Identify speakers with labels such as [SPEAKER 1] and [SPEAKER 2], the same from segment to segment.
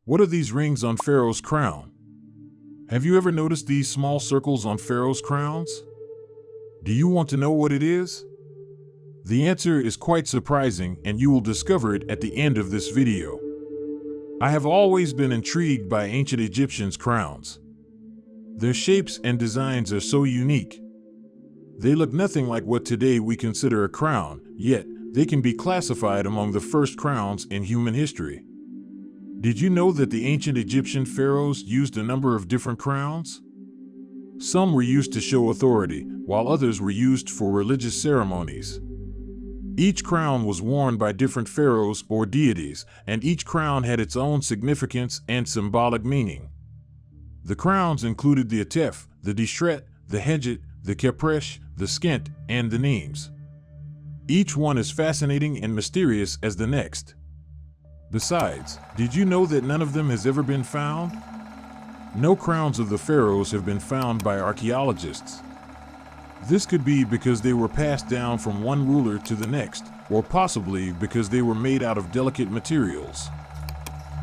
[SPEAKER 1] What are these rings on Pharaoh's crown? Have you ever noticed these small circles on Pharaoh's crowns? Do you want to know what it is? The answer is quite surprising, and you will discover it at the end of this video. I have always been intrigued by ancient Egyptians' crowns. Their shapes and designs are so unique. They look nothing like what today we consider a crown, yet they can be classified among the first crowns in human history. Did you know that the ancient Egyptian pharaohs used a number of different crowns? Some were used to show authority, while others were used for religious ceremonies. Each crown was worn by different pharaohs or deities, and each crown had its own significance and symbolic meaning. The crowns included the Atef, the Dishret, the Hedjet, the Kepresh, the Skent, and the Nemes. Each one is fascinating and mysterious as the next. Besides, did you know that none of them has ever been found? No crowns of the pharaohs have been found by archaeologists. This could be because they were passed down from one ruler to the next, or possibly because they were made out of delicate materials.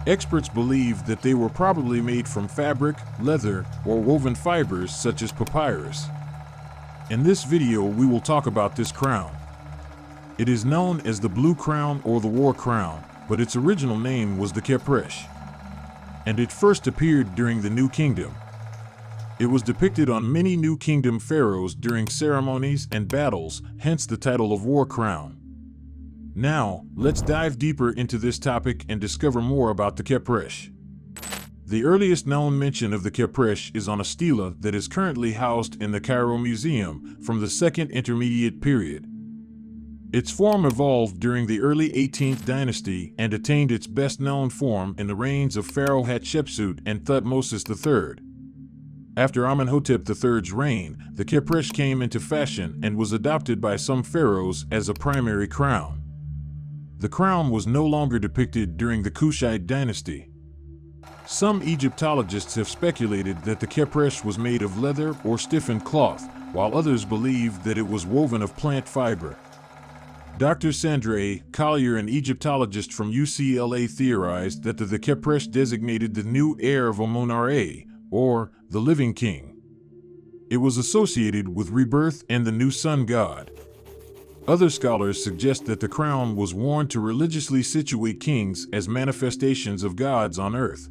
[SPEAKER 1] Experts believe that they were probably made from fabric, leather, or woven fibers such as papyrus. In this video, we will talk about this crown. It is known as the Blue Crown or the War Crown, but its original name was the Kepresh, and it first appeared during the New Kingdom. It was depicted on many New Kingdom pharaohs during ceremonies and battles, hence the title of War Crown. Now, let's dive deeper into this topic and discover more about the Kepresh. The earliest known mention of the Kepresh is on a stela that is currently housed in the Cairo Museum from the Second Intermediate Period. Its form evolved during the early 18th dynasty and attained its best-known form in the reigns of Pharaoh Hatshepsut and Thutmose III. After Amenhotep III's reign, the Kepresh came into fashion and was adopted by some pharaohs as a primary crown. The crown was no longer depicted during the Kushite dynasty. Some Egyptologists have speculated that the Kepresh was made of leather or stiffened cloth, while others believe that it was woven of plant fiber. Dr. Sandra Collier, an Egyptologist from UCLA, theorized that the Kepresh designated the new heir of Amun-Ra, or the living king. It was associated with rebirth and the new sun god. Other scholars suggest that the crown was worn to religiously situate kings as manifestations of gods on earth.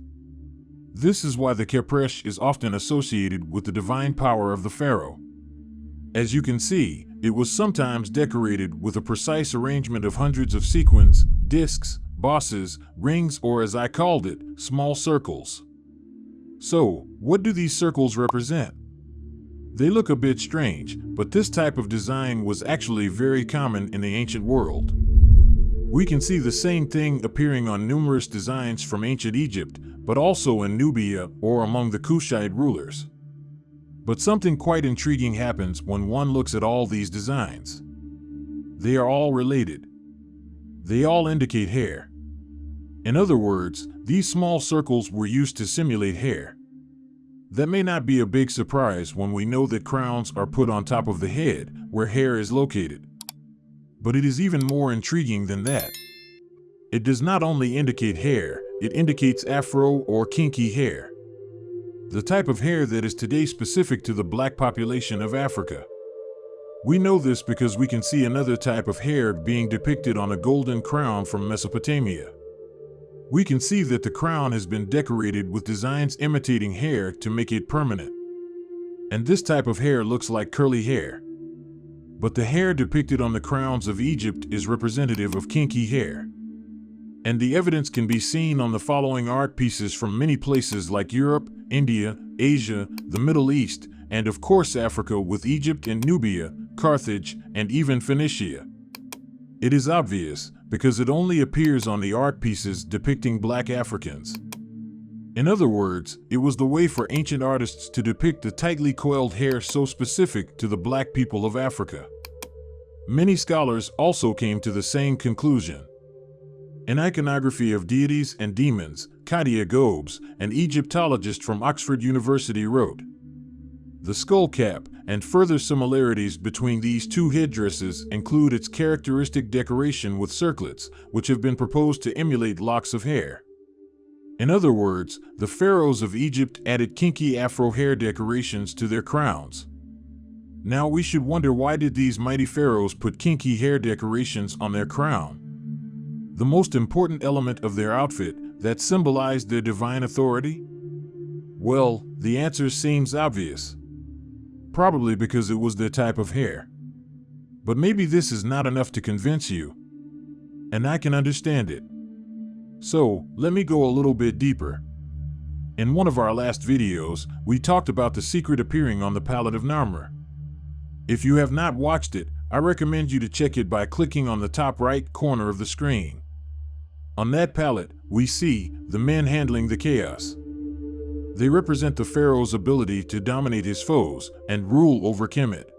[SPEAKER 1] This is why the Kepresh is often associated with the divine power of the pharaoh. As you can see, it was sometimes decorated with a precise arrangement of hundreds of sequins, discs, bosses, rings, or as I called it, small circles. So, what do these circles represent? They look a bit strange, but this type of design was actually very common in the ancient world. We can see the same thing appearing on numerous designs from ancient Egypt, but also in Nubia or among the Kushite rulers. But something quite intriguing happens when one looks at all these designs. They are all related. They all indicate hair. In other words, these small circles were used to simulate hair. That may not be a big surprise when we know that crowns are put on top of the head, where hair is located. But it is even more intriguing than that. It does not only indicate hair, it indicates afro or kinky hair, the type of hair that is today specific to the black population of Africa. We know this because we can see another type of hair being depicted on a golden crown from Mesopotamia. We can see that the crown has been decorated with designs imitating hair to make it permanent. And this type of hair looks like curly hair. But the hair depicted on the crowns of Egypt is representative of kinky hair. And the evidence can be seen on the following art pieces from many places like Europe, India, Asia, the Middle East, and of course Africa, with Egypt and Nubia, Carthage, and even Phoenicia. It is obvious because it only appears on the art pieces depicting black Africans. In other words, it was the way for ancient artists to depict the tightly coiled hair so specific to the black people of Africa. Many scholars also came to the same conclusion. In Iconography of Deities and Demons, Katia Gobes, an Egyptologist from Oxford University, wrote, "The skull cap and further similarities between these two headdresses include its characteristic decoration with circlets, which have been proposed to emulate locks of hair. In other words, the pharaohs of Egypt added kinky afro hair decorations to their crowns. Now we should wonder, why did these mighty pharaohs put kinky hair decorations on their crown? The most important element of their outfit that symbolized their divine authority? Well, the answer seems obvious. Probably because it was their type of hair. But maybe this is not enough to convince you, and I can understand it. So, let me go a little bit deeper. In one of our last videos, we talked about the secret appearing on the palette of Narmer. If you have not watched it, I recommend you to check it by clicking on the top right corner of the screen. On that palette, we see the men handling the chaos. They represent the pharaoh's ability to dominate his foes and rule over Kemet.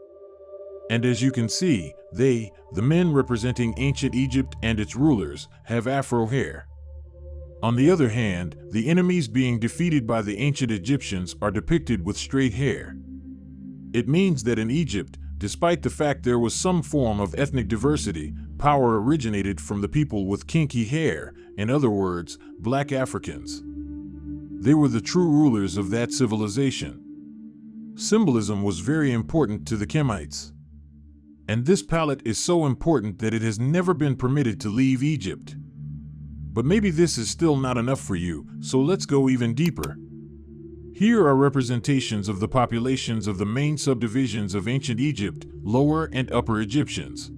[SPEAKER 1] And as you can see, the men representing ancient Egypt and its rulers, have afro hair. On the other hand, the enemies being defeated by the ancient Egyptians are depicted with straight hair. It means that in Egypt, despite the fact there was some form of ethnic diversity, power originated from the people with kinky hair, in other words, black Africans. They were the true rulers of that civilization. Symbolism was very important to the Kemites. And this palette is so important that it has never been permitted to leave Egypt. But maybe this is still not enough for you, so let's go even deeper. Here are representations of the populations of the main subdivisions of ancient Egypt, Lower and Upper Egyptians.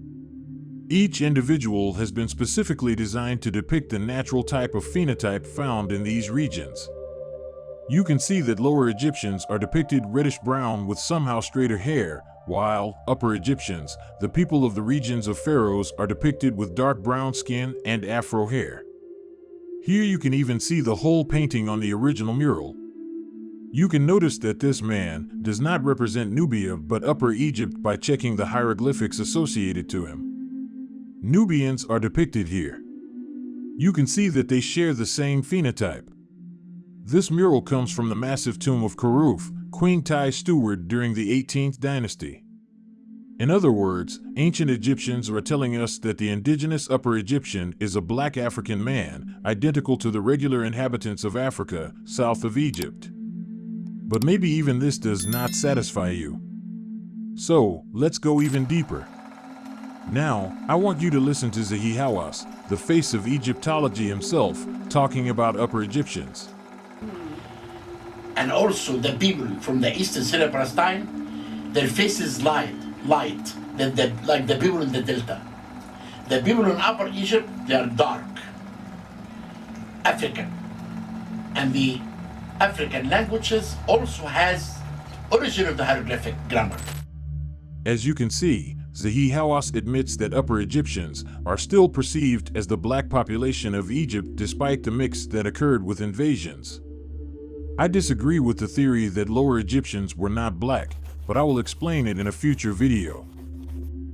[SPEAKER 1] Each individual has been specifically designed to depict the natural type of phenotype found in these regions. You can see that Lower Egyptians are depicted reddish-brown with somehow straighter hair, while Upper Egyptians, the people of the regions of pharaohs, are depicted with dark brown skin and afro hair. Here you can even see the whole painting on the original mural. You can notice that this man does not represent Nubia but Upper Egypt by checking the hieroglyphics associated to him. Nubians are depicted here. You can see that they share the same phenotype. This mural comes from the massive tomb of Khuruf, Queen Ti's steward during the 18th dynasty. In other words, ancient Egyptians are telling us that the indigenous Upper Egyptian is a black African man, identical to the regular inhabitants of Africa, south of Egypt. But maybe even this does not satisfy you. So, let's go even deeper. Now, I want you to listen to Zahi Hawass, the face of Egyptology himself, talking about Upper Egyptians.
[SPEAKER 2] And also the people from the eastern Syria, Palestine, their faces light, like the people in the Delta. The people in Upper Egypt, they are dark, African. And the African languages also has origin of the hieroglyphic grammar.
[SPEAKER 1] As you can see, Zahi Hawass admits that Upper Egyptians are still perceived as the black population of Egypt despite the mix that occurred with invasions. I disagree with the theory that Lower Egyptians were not black, but I will explain it in a future video.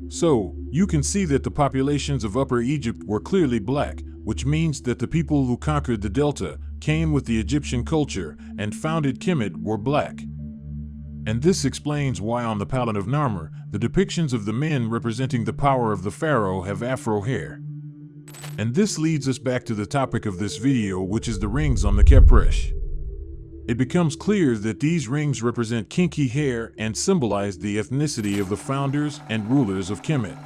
[SPEAKER 1] So, you can see that the populations of Upper Egypt were clearly black, which means that the people who conquered the Delta, came with the Egyptian culture, and founded Kemet were black. And this explains why on the palette of Narmer, the depictions of the men representing the power of the pharaoh have afro hair. And this leads us back to the topic of this video, which is the rings on the Kepresh. It becomes clear that these rings represent kinky hair and symbolize the ethnicity of the founders and rulers of Kemet.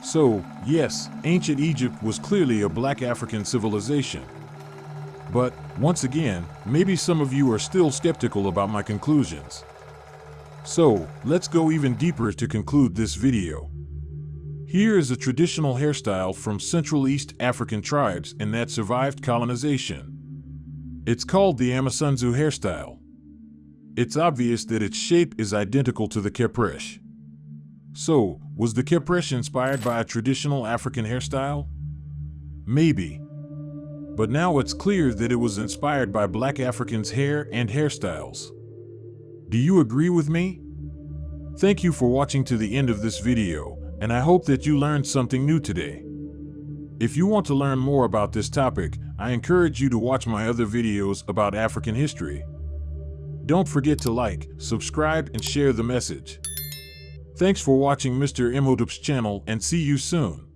[SPEAKER 1] So, yes, ancient Egypt was clearly a black African civilization. But, once again, maybe some of you are still skeptical about my conclusions. So, let's go even deeper to conclude this video. Here is a traditional hairstyle from Central East African tribes and that survived colonization. It's called the Amasunzu hairstyle. It's obvious that its shape is identical to the Kepresh. So, was the Kepresh inspired by a traditional African hairstyle? Maybe. But now it's clear that it was inspired by black Africans' hair and hairstyles. Do you agree with me? Thank you for watching to the end of this video, and I hope that you learned something new today. If you want to learn more about this topic, I encourage you to watch my other videos about African history. Don't forget to like, subscribe, and share the message. Thanks for watching Mr. Imhotep's channel, and see you soon.